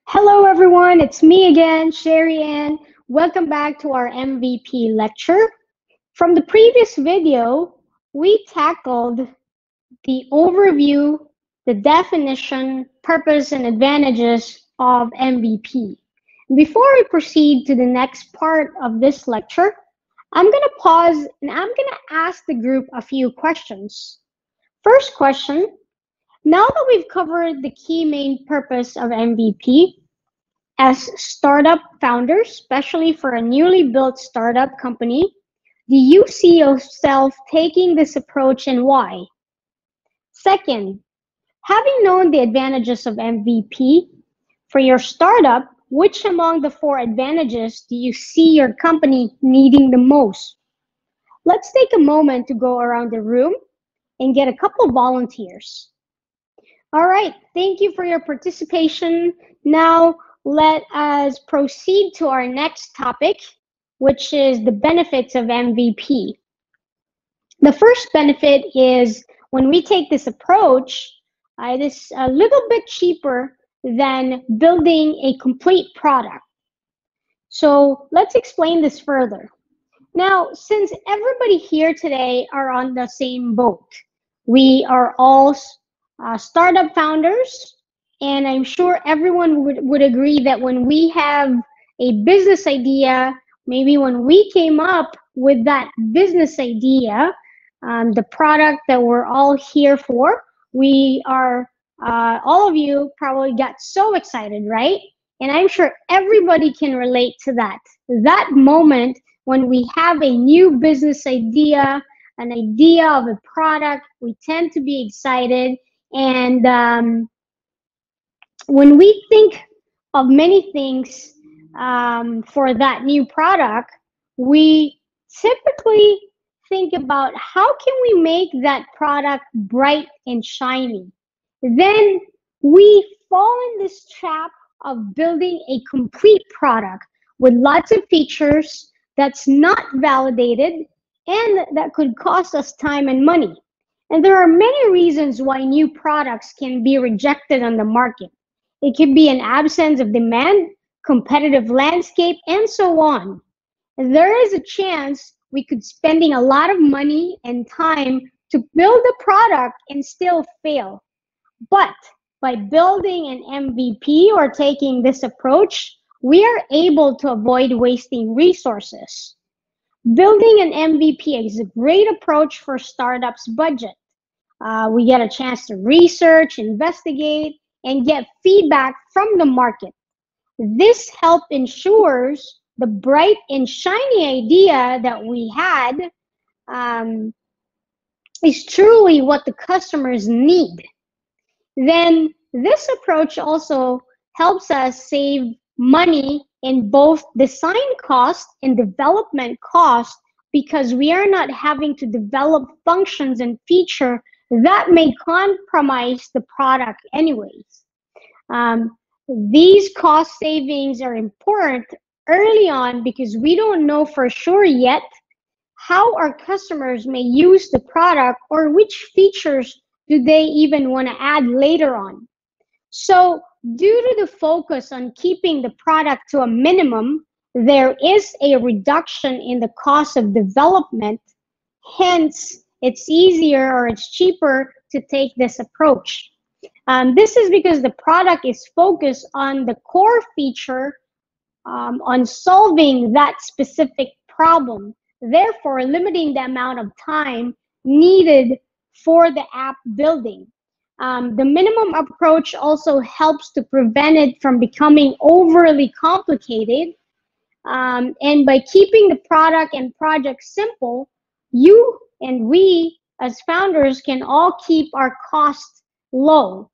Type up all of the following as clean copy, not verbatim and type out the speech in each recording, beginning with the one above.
Hello everyone, it's me again, Sherry Ann. Welcome back to our MVP lecture. From the previous video, we tackled the overview, the definition, purpose, and advantages of MVP. Before we proceed to the next part of this lecture, I'm going to pause and I'm going to ask the group a few questions. First question, now that we've covered the key main purpose of MVP, as startup founders, especially for a newly built startup company, do you see yourself taking this approach and why? Second, having known the advantages of MVP for your startup, which among the four advantages do you see your company needing the most? Let's take a moment to go around the room and get a couple volunteers. All right, thank you for your participation. Now, let us proceed to our next topic, which is the benefits of MVP. The first benefit is when we take this approach, it is a little bit cheaper than building a complete product. So let's explain this further. Now, since everybody here today are on the same boat, we are all startup founders, and I'm sure everyone would agree that when we have a business idea, maybe when we came up with that business idea, the product that we're all here for, we are, all of you probably got so excited, right? And I'm sure everybody can relate to that. That moment when we have a new business idea, an idea of a product, we tend to be excited. And when we think of many things for that new product, we typically think about how can we make that product bright and shiny. Then we fall in this trap of building a complete product with lots of features that's not validated and that could cost us time and money. And there are many reasons why new products can be rejected on the market. It could be an absence of demand, competitive landscape, and so on. There is a chance we could spending a lot of money and time to build a product and still fail. But by building an MVP or taking this approach, we are able to avoid wasting resources. Building an MVP is a great approach for startups' budget. We get a chance to research, investigate, and get feedback from the market. This help ensures the bright and shiny idea that we had is truly what the customers need. Then this approach also helps us save money in both design cost and development cost because we are not having to develop functions and feature that may compromise the product anyways. These cost savings are important early on because we don't know for sure yet how our customers may use the product or which features do they even want to add later on. So due to the focus on keeping the product to a minimum, there is a reduction in the cost of development. Hence, it's easier or it's cheaper to take this approach. This is because the product is focused on the core feature, on solving that specific problem, therefore limiting the amount of time needed for the app building. The minimum approach also helps to prevent it from becoming overly complicated. And by keeping the product and project simple, you and we as founders can all keep our costs low.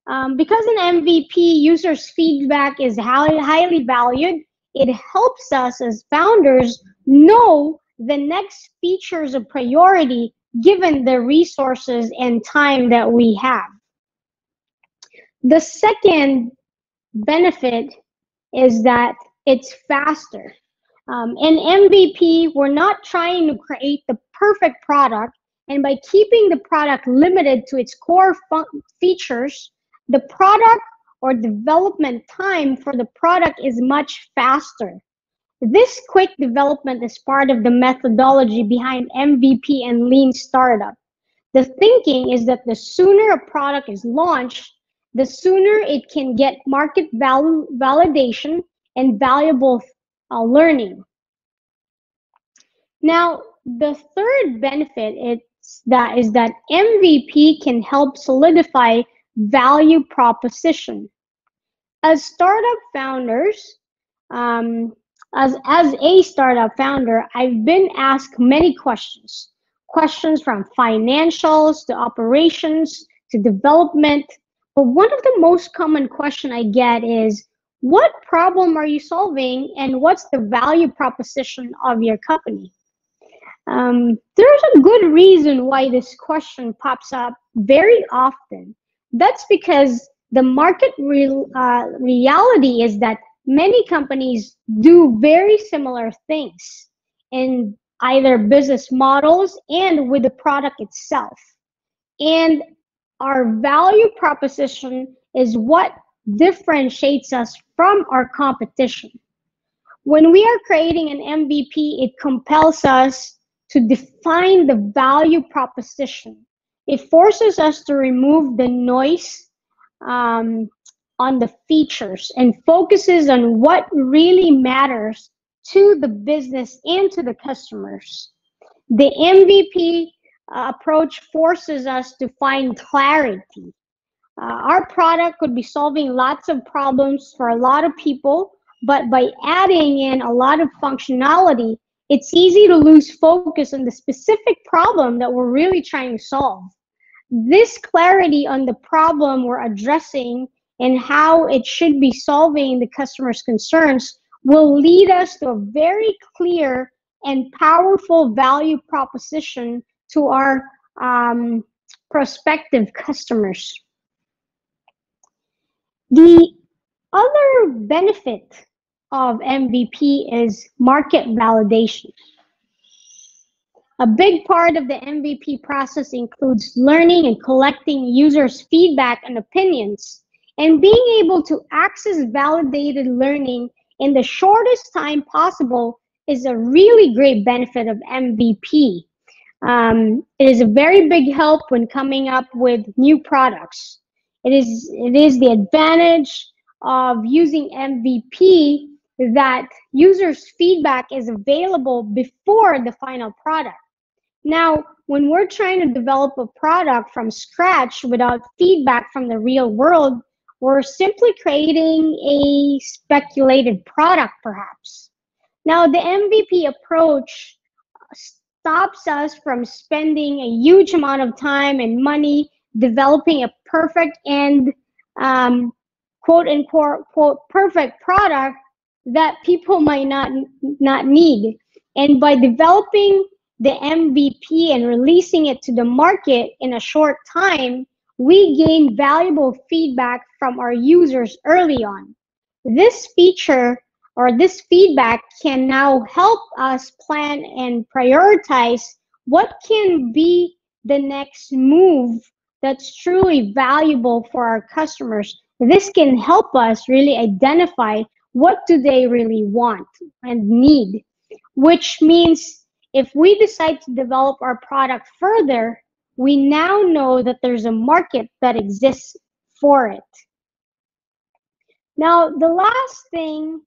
Because an MVP user's feedback is highly valued, it helps us as founders know the next features of priority given the resources and time that we have. The second benefit is that it's faster. In MVP, we're not trying to create the perfect product, and by keeping the product limited to its core features, the product or development time for the product is much faster. This quick development is part of the methodology behind MVP and lean startup. The thinking is that the sooner a product is launched, the sooner it can get market validation and valuable learning. Now, the third benefit is that MVP can help solidify value proposition. As startup founders, um, as a startup founder, I've been asked many questions. Questions from financials to operations to development. But one of the most common question I get is, what problem are you solving and what's the value proposition of your company? There's a good reason why this question pops up very often. That's because the market reality is that many companies do very similar things in either business models and with the product itself. And our value proposition is what differentiates us from our competition. When we are creating an MVP, it compels us to define the value proposition. It forces us to remove the noise on the features and focuses on what really matters to the business and to the customers. The MVP approach forces us to find clarity. Our product could be solving lots of problems for a lot of people, but by adding in a lot of functionality, it's easy to lose focus on the specific problem that we're really trying to solve. This clarity on the problem we're addressing and how it should be solving the customer's concerns will lead us to a very clear and powerful value proposition to our prospective customers. The other benefit of MVP is market validation. A big part of the MVP process includes learning and collecting users' feedback and opinions, and being able to access validated learning in the shortest time possible is a really great benefit of MVP. It is a very big help when coming up with new products. It is the advantage of using MVP that users' feedback is available before the final product. Now, when we're trying to develop a product from scratch without feedback from the real world, we're simply creating a speculated product, perhaps. Now, the MVP approach stops us from spending a huge amount of time and money developing a perfect and quote unquote quote perfect product that people might not need. And by developing the MVP and releasing it to the market in a short time, we gain valuable feedback from our users early on. This feature or this feedback can now help us plan and prioritize what can be the next move that's truly valuable for our customers. This can help us really identify what do they really want and need, which means if we decide to develop our product further, we now know that there's a market that exists for it. Now, the last thing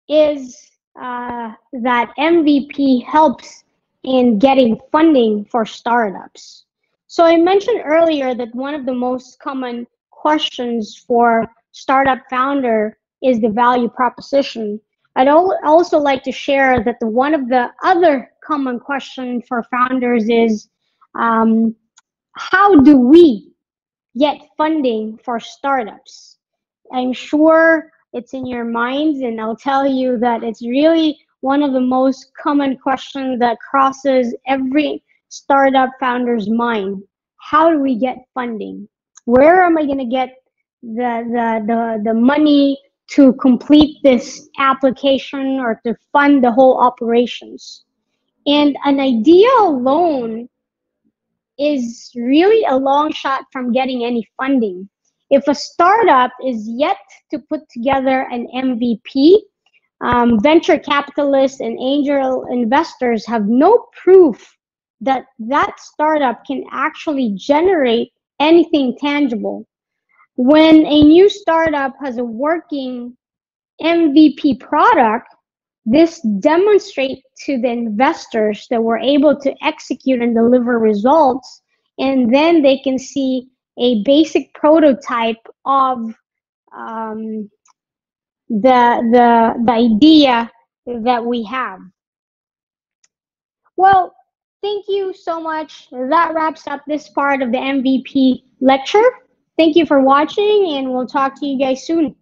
is that MVP helps in getting funding for startups. So I mentioned earlier that one of the most common questions for startup founder is the value proposition. I'd also like to share that one of the other common questions for founders is how do we get funding for startups? I'm sure it's in your minds, and I'll tell you that it's really one of the most common questions that crosses every startup founder's mind. How do we get funding? Where am I going to get the money to complete this application or to fund the whole operations? And an ideal loan is really a long shot from getting any funding. If a startup is yet to put together an MVP, venture capitalists and angel investors have no proof that that startup can actually generate anything tangible. When a new startup has a working MVP product, this demonstrates to the investors that we're able to execute and deliver results, and then they can see a basic prototype of um, the idea that we have. Well, thank you so much. That wraps up this part of the MVP lecture. Thank you for watching, and we'll talk to you guys soon.